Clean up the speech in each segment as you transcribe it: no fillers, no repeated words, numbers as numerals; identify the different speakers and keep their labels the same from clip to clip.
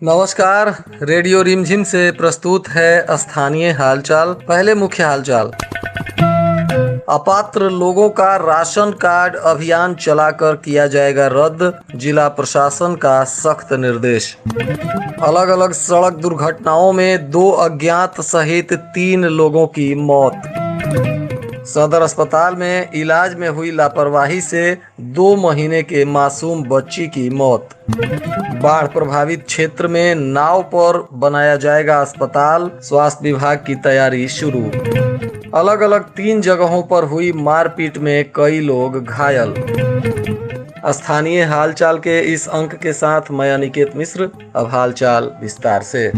Speaker 1: नमस्कार। रेडियो रिमझिम से प्रस्तुत है स्थानीय हालचाल। पहले मुख्य हालचाल। अपात्र लोगों का राशन कार्ड अभियान चलाकर किया जाएगा रद्द, जिला प्रशासन का सख्त निर्देश। अलग अलग सड़क दुर्घटनाओं में 2 अज्ञात सहित 3 लोगों की मौत। सदर अस्पताल में इलाज में हुई लापरवाही से 2 महीने के मासूम बच्ची की मौत। बाढ़ प्रभावित क्षेत्र में नाव पर बनाया जाएगा अस्पताल, स्वास्थ्य विभाग की तैयारी शुरू। अलग अलग 3 जगहों पर हुई मारपीट में कई लोग घायल। स्थानीय हालचाल के इस अंक के साथ मैं अनिकेत मिश्र। अब हालचाल विस्तार से।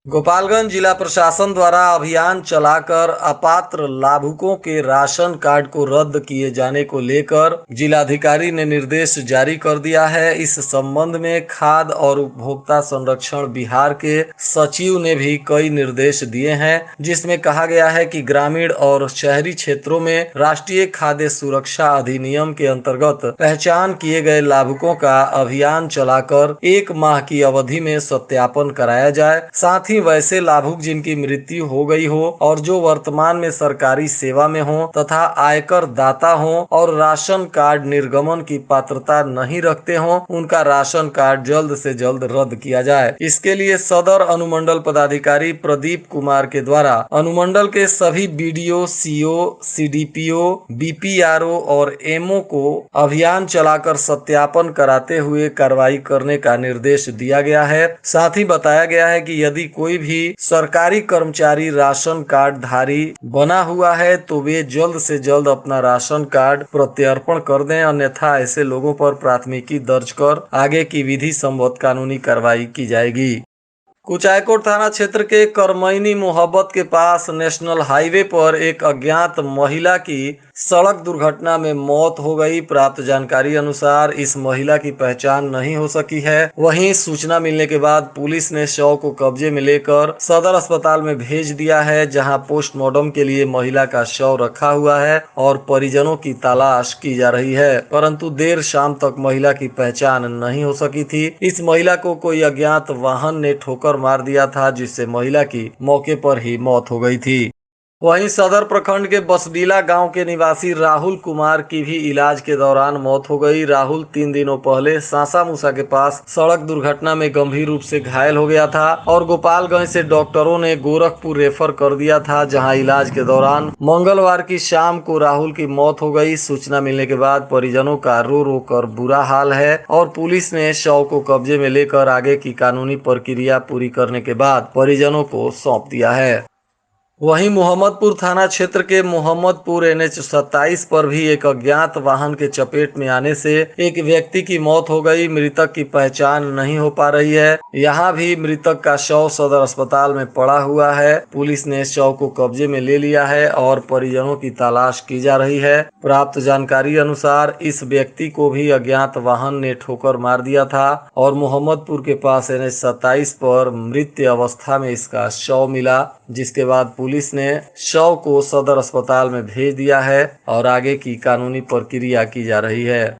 Speaker 1: गोपालगंज जिला प्रशासन द्वारा अभियान चलाकर अपात्र लाभुकों के राशन कार्ड को रद्द किए जाने को लेकर जिलाधिकारी ने निर्देश जारी कर दिया है। इस संबंध में खाद्य और उपभोक्ता संरक्षण बिहार के सचिव ने भी कई निर्देश दिए हैं, जिसमें कहा गया है कि ग्रामीण और शहरी क्षेत्रों में राष्ट्रीय खाद्य सुरक्षा अधिनियम के अंतर्गत पहचान किए गए लाभुकों का अभियान चलाकर 1 माह की अवधि में सत्यापन कराया जाए। साथ ही वैसे लाभुक जिनकी मृत्यु हो गई हो और जो वर्तमान में सरकारी सेवा में हो तथा आयकर दाता हो और राशन कार्ड निर्गमन की पात्रता नहीं रखते हो, उनका राशन कार्ड जल्द से जल्द रद्द किया जाए। इसके लिए सदर अनुमंडल पदाधिकारी प्रदीप कुमार के द्वारा अनुमंडल के सभी बीडीओ, सीओ, सीडीपीओ, बीपीआरओ और एमओ को अभियान चलाकर सत्यापन कराते हुए कार्रवाई करने का निर्देश दिया गया है। साथ ही बताया गया है कि यदि कोई भी सरकारी कर्मचारी राशन कार्ड धारी बना हुआ है तो वे जल्द से जल्द अपना राशन कार्ड प्रत्यर्पण कर दें, अन्यथा ऐसे लोगों पर प्राथमिकी दर्ज कर आगे की विधि सम्मत कानूनी कार्रवाई की जाएगी। कुचायकोट थाना क्षेत्र के करमैनी मोहब्बत के पास नेशनल हाईवे पर एक अज्ञात महिला की सड़क दुर्घटना में मौत हो गई। प्राप्त जानकारी अनुसार इस महिला की पहचान नहीं हो सकी है। वहीं सूचना मिलने के बाद पुलिस ने शव को कब्जे में लेकर सदर अस्पताल में भेज दिया है, जहां पोस्टमार्टम के लिए महिला का शव रखा हुआ है और परिजनों की तलाश की जा रही है। परंतु देर शाम तक महिला की पहचान नहीं हो सकी थी। इस महिला को कोई अज्ञात वाहन ने ठोकर मार दिया था, जिससे महिला की मौके पर ही मौत हो गई थी। वहीं सदर प्रखंड के बसडीला गांव के निवासी राहुल कुमार की भी इलाज के दौरान मौत हो गई। राहुल 3 दिनों पहले सासा मूसा के पास सड़क दुर्घटना में गंभीर रूप से घायल हो गया था और गोपालगंज से डॉक्टरों ने गोरखपुर रेफर कर दिया था, जहां इलाज के दौरान मंगलवार की शाम को राहुल की मौत हो गई। सूचना मिलने के बाद परिजनों का रो रो कर बुरा हाल है और पुलिस ने शव को कब्जे में लेकर आगे की कानूनी प्रक्रिया पूरी करने के बाद परिजनों को सौंप दिया है। वहीं मोहम्मदपुर थाना क्षेत्र के मोहम्मदपुर NH 27 पर भी एक अज्ञात वाहन के चपेट में आने से एक व्यक्ति की मौत हो गई। मृतक की पहचान नहीं हो पा रही है। यहां भी मृतक का शव सदर अस्पताल में पड़ा हुआ है। पुलिस ने शव को कब्जे में ले लिया है और परिजनों की तलाश की जा रही है। प्राप्त जानकारी अनुसार इस व्यक्ति को भी अज्ञात वाहन ने ठोकर मार दिया था और मोहम्मदपुर के पास NH 27 पर मृत अवस्था में इसका शव मिला, जिसके बाद पुलिस ने शव को सदर अस्पताल में भेज दिया है और आगे की कानूनी प्रक्रिया की जा रही है।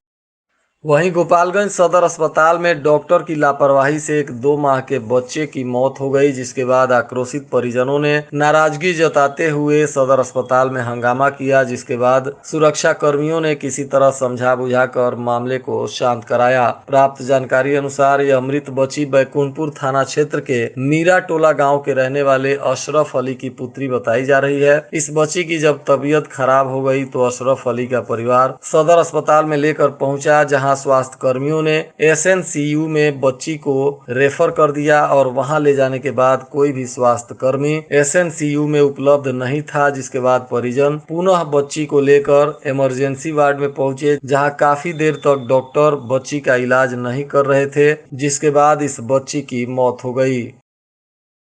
Speaker 1: वहीं गोपालगंज सदर अस्पताल में डॉक्टर की लापरवाही से एक 2 माह के बच्चे की मौत हो गई, जिसके बाद आक्रोशित परिजनों ने नाराजगी जताते हुए सदर अस्पताल में हंगामा किया, जिसके बाद सुरक्षा कर्मियों ने किसी तरह समझा बुझाकर मामले को शांत कराया। प्राप्त जानकारी अनुसार यह मृत बच्ची बैकुंठपुर थाना क्षेत्र के मीरा टोला गाँव के रहने वाले अशरफ अली की पुत्री बताई जा रही है। इस बच्ची की जब तबीयत खराब हो गई तो अशरफ अली का परिवार सदर अस्पताल में लेकर पहुंचा, जहां स्वास्थ्य कर्मियों ने SNCU में बच्ची को रेफर कर दिया और वहां ले जाने के बाद कोई भी स्वास्थ्य कर्मी SNCU में उपलब्ध नहीं था, जिसके बाद परिजन पुनः बच्ची को लेकर इमरजेंसी वार्ड में पहुंचे, जहां काफी देर तक डॉक्टर बच्ची का इलाज नहीं कर रहे थे, जिसके बाद इस बच्ची की मौत हो गई।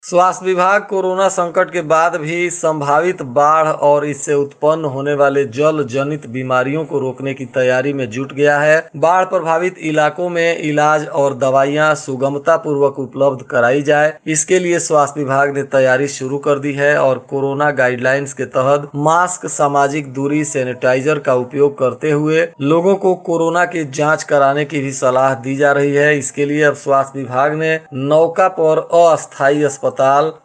Speaker 1: स्वास्थ्य विभाग कोरोना संकट के बाद भी संभावित बाढ़ और इससे उत्पन्न होने वाले जल जनित बीमारियों को रोकने की तैयारी में जुट गया है। बाढ़ प्रभावित इलाकों में इलाज और दवाइयां सुगमता पूर्वक उपलब्ध कराई जाए, इसके लिए स्वास्थ्य विभाग ने तैयारी शुरू कर दी है और कोरोना गाइडलाइंस के तहत मास्क, सामाजिक दूरी, सैनिटाइजर का उपयोग करते हुए लोगों को कोरोना की जाँच कराने की भी सलाह दी जा रही है। इसके लिए अब स्वास्थ्य विभाग ने नौका पर अस्थायी अस्पताल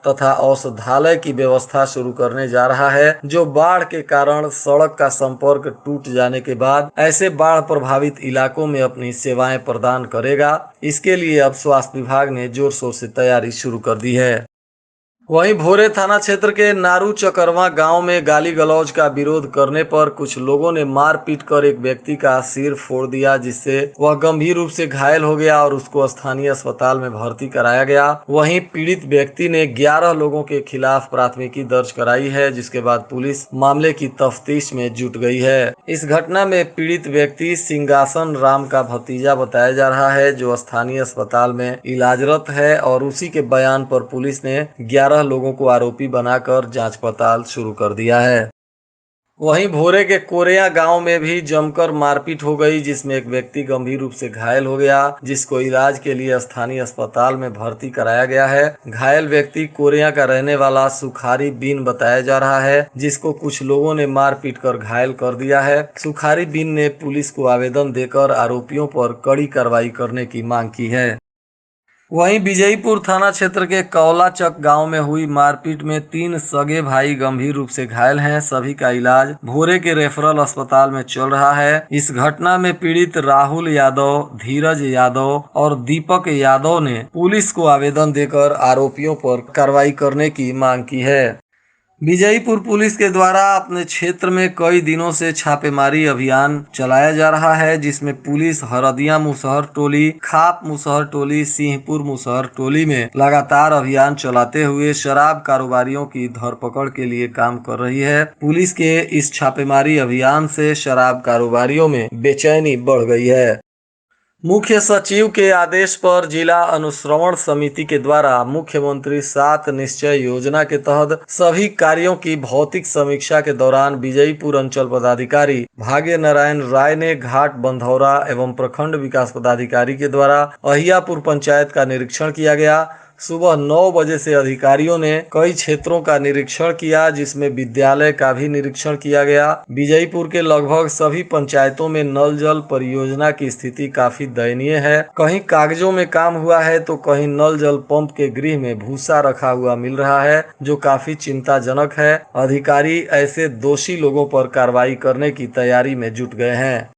Speaker 1: तथा औषधालय की व्यवस्था शुरू करने जा रहा है, जो बाढ़ के कारण सड़क का संपर्क टूट जाने के बाद ऐसे बाढ़ प्रभावित इलाकों में अपनी सेवाएं प्रदान करेगा। इसके लिए अब स्वास्थ्य विभाग ने जोर शोर से तैयारी शुरू कर दी है। वहीं भोरे थाना क्षेत्र के नारू चकरवा गांव में गाली गलौज का विरोध करने पर कुछ लोगों ने मारपीट कर एक व्यक्ति का सिर फोड़ दिया, जिससे वह गंभीर रूप से घायल हो गया और उसको स्थानीय अस्पताल में भर्ती कराया गया। वहीं पीड़ित व्यक्ति ने 11 लोगों के खिलाफ प्राथमिकी दर्ज कराई है, जिसके बाद पुलिस मामले की तफ्तीश में जुट गई है। इस घटना में पीड़ित व्यक्ति सिंहासन राम का भतीजा बताया जा रहा है, जो स्थानीय अस्पताल में इलाजरत है और उसी के बयान पर पुलिस ने 11 लोगों को आरोपी बनाकर जांच पड़ताल शुरू कर दिया है। वहीं भोरे के कोरेया गांव में भी जमकर मारपीट हो गई, जिसमें एक व्यक्ति गंभीर रूप से घायल हो गया, जिसको इलाज के लिए स्थानीय अस्पताल में भर्ती कराया गया है। घायल व्यक्ति कोरेया का रहने वाला सुखारी बीन बताया जा रहा है, जिसको कुछ लोगों ने मारपीट कर घायल कर दिया है। सुखारी बीन ने पुलिस को आवेदन देकर आरोपियों पर कड़ी कार्रवाई करने की मांग की है। वहीं विजयपुर थाना क्षेत्र के कौलाचक गांव में हुई मारपीट में 3 सगे भाई गंभीर रूप से घायल हैं। सभी का इलाज भोरे के रेफरल अस्पताल में चल रहा है। इस घटना में पीड़ित राहुल यादव, धीरज यादव और दीपक यादव ने पुलिस को आवेदन देकर आरोपियों पर कार्रवाई करने की मांग की है। विजयपुर पुलिस के द्वारा अपने क्षेत्र में कई दिनों से छापेमारी अभियान चलाया जा रहा है, जिसमें पुलिस हरदिया मुसहर टोली, खाप मुसहर टोली, सिंहपुर मुसहर टोली में लगातार अभियान चलाते हुए शराब कारोबारियों की धरपकड़ के लिए काम कर रही है। पुलिस के इस छापेमारी अभियान से शराब कारोबारियों में बेचैनी बढ़ गई है। मुख्य सचिव के आदेश पर जिला अनुश्रवण समिति के द्वारा मुख्यमंत्री 7 निश्चय योजना के तहत सभी कार्यों की भौतिक समीक्षा के दौरान विजयपुर अंचल पदाधिकारी भाग्य नारायण राय ने घाट बंधौरा एवं प्रखंड विकास पदाधिकारी के द्वारा अहियापुर पंचायत का निरीक्षण किया गया। सुबह 9 बजे से अधिकारियों ने कई क्षेत्रों का निरीक्षण किया, जिसमें विद्यालय का भी निरीक्षण किया गया। विजयपुर के लगभग सभी पंचायतों में नल जल परियोजना की स्थिति काफी दयनीय है। कहीं कागजों में काम हुआ है तो कहीं नल जल पंप के गृह में भूसा रखा हुआ मिल रहा है, जो काफी चिंताजनक है। अधिकारी ऐसे दोषी लोगों पर कार्रवाई करने की तैयारी में जुट गए हैं।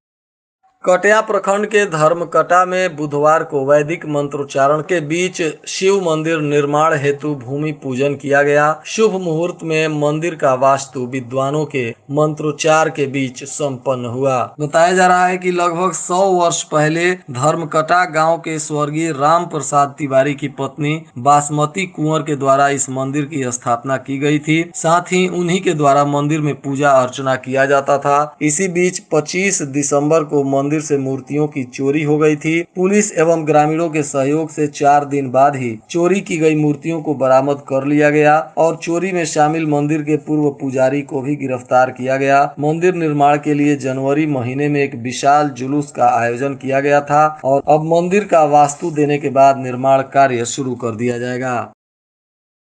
Speaker 1: कटिया प्रखंड के धर्मकटा में बुधवार को वैदिक मंत्रोच्चारण के बीच शिव मंदिर निर्माण हेतु भूमि पूजन किया गया। शुभ मुहूर्त में मंदिर का वास्तु विद्वानों के मंत्रोच्चार के बीच संपन्न हुआ। बताया जा रहा है कि लगभग 100 वर्ष पहले धर्मकटा गांव के स्वर्गीय राम प्रसाद तिवारी की पत्नी बासमती कुंवर के द्वारा इस मंदिर की स्थापना की गई थी। साथ ही उन्हीं के द्वारा मंदिर में पूजा अर्चना किया जाता था। इसी बीच 25 दिसंबर को मंदिर से मूर्तियों की चोरी हो गई थी। पुलिस एवं ग्रामीणों के सहयोग से 4 दिन बाद ही चोरी की गई मूर्तियों को बरामद कर लिया गया और चोरी में शामिल मंदिर के पूर्व पुजारी को भी गिरफ्तार किया गया। मंदिर निर्माण के लिए जनवरी महीने में एक विशाल जुलूस का आयोजन किया गया था और अब मंदिर का वास्तु देने के बाद निर्माण कार्य शुरू कर दिया जाएगा।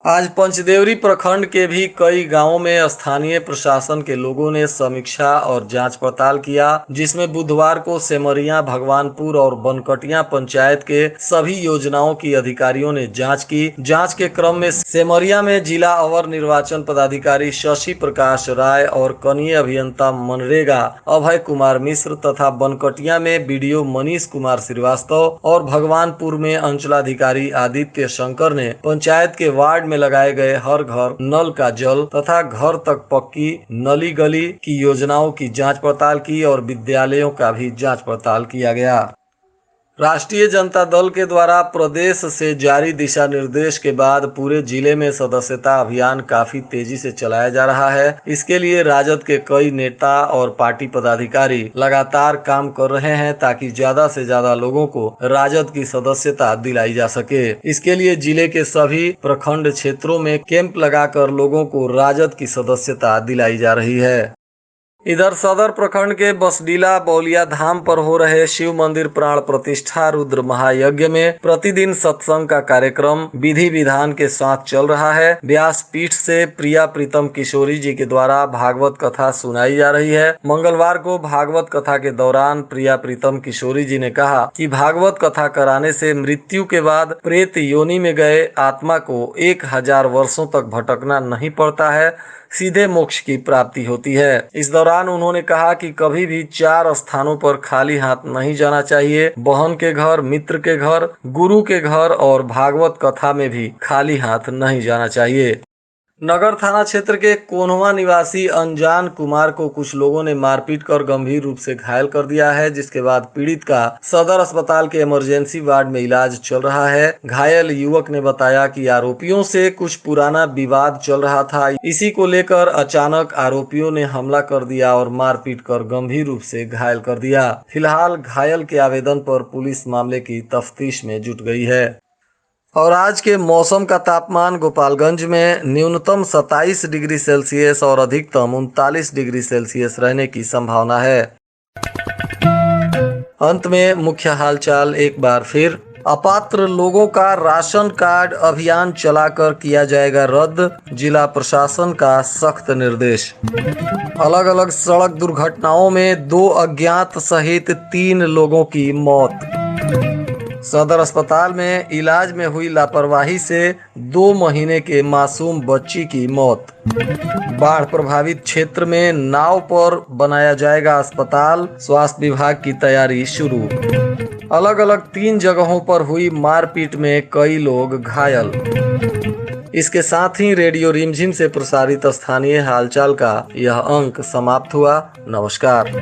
Speaker 1: आज पंचदेवरी प्रखंड के भी कई गांवों में स्थानीय प्रशासन के लोगों ने समीक्षा और जांच पड़ताल किया, जिसमें बुधवार को सेमरिया, भगवानपुर और बनकटिया पंचायत के सभी योजनाओं की अधिकारियों ने जांच की। जांच के क्रम में सेमरिया में जिला अवर निर्वाचन पदाधिकारी शशि प्रकाश राय और कनीय अभियंता मनरेगा अभय कुमार मिश्र तथा बनकटिया में बीडीओ मनीष कुमार श्रीवास्तव और भगवानपुर में अंचलाधिकारी आदित्य शंकर ने पंचायत के वार्ड में लगाए गए हर घर नल का जल तथा घर तक पक्की नली गली की योजनाओं की जांच पड़ताल की और विद्यालयों का भी जांच पड़ताल किया गया। राष्ट्रीय जनता दल के द्वारा प्रदेश से जारी दिशा निर्देश के बाद पूरे जिले में सदस्यता अभियान काफी तेजी से चलाया जा रहा है। इसके लिए राजद के कई नेता और पार्टी पदाधिकारी लगातार काम कर रहे हैं ताकि ज्यादा से ज्यादा लोगों को राजद की सदस्यता दिलाई जा सके। इसके लिए जिले के सभी प्रखंड क्षेत्रों में कैंप लगाकर लोगों को राजद की सदस्यता दिलाई जा रही है। इधर सदर प्रखंड के बसडीला बौलिया धाम पर हो रहे शिव मंदिर प्राण प्रतिष्ठा रुद्र महायज्ञ में प्रतिदिन सत्संग का कार्यक्रम विधि विधान के साथ चल रहा है। व्यास पीठ से प्रिया प्रीतम किशोरी जी के द्वारा भागवत कथा सुनाई जा रही है। मंगलवार को भागवत कथा के दौरान प्रिया प्रीतम किशोरी जी ने कहा कि भागवत कथा कराने से मृत्यु के बाद प्रेत योनि में गए आत्मा को 1000 वर्षों तक भटकना नहीं पड़ता है, सीधे मोक्ष की प्राप्ति होती है। इस दौरान उन्होंने कहा कि कभी भी 4 स्थानों पर खाली हाथ नहीं जाना चाहिए। बहन के घर, मित्र के घर, गुरु के घर और भागवत कथा में भी खाली हाथ नहीं जाना चाहिए। नगर थाना क्षेत्र के कोन्हवा निवासी अनजान कुमार को कुछ लोगों ने मारपीट कर गंभीर रूप से घायल कर दिया है, जिसके बाद पीड़ित का सदर अस्पताल के इमरजेंसी वार्ड में इलाज चल रहा है। घायल युवक ने बताया कि आरोपियों से कुछ पुराना विवाद चल रहा था। इसी को लेकर अचानक आरोपियों ने हमला कर दिया और मारपीट कर गंभीर रूप से घायल कर दिया। फिलहाल घायल के आवेदन पर पुलिस मामले की तफ्तीश में जुट गई है। और आज के मौसम का तापमान गोपालगंज में न्यूनतम 27 डिग्री सेल्सियस और अधिकतम 39 डिग्री सेल्सियस रहने की संभावना है। अंत में मुख्य हालचाल एक बार फिर। अपात्र लोगों का राशन कार्ड अभियान चलाकर किया जाएगा रद्द, जिला प्रशासन का सख्त निर्देश। अलग अलग सड़क दुर्घटनाओं में 2 अज्ञात सहित 3 लोगों की मौत। सदर अस्पताल में इलाज में हुई लापरवाही से 2 महीने के मासूम बच्ची की मौत। बाढ़ प्रभावित क्षेत्र में नाव पर बनाया जाएगा अस्पताल, स्वास्थ्य विभाग की तैयारी शुरू। अलग अलग 3 जगहों पर हुई मारपीट में कई लोग घायल। इसके साथ ही रेडियो रिमझिम से प्रसारित स्थानीय हालचाल का यह अंक समाप्त हुआ। नमस्कार।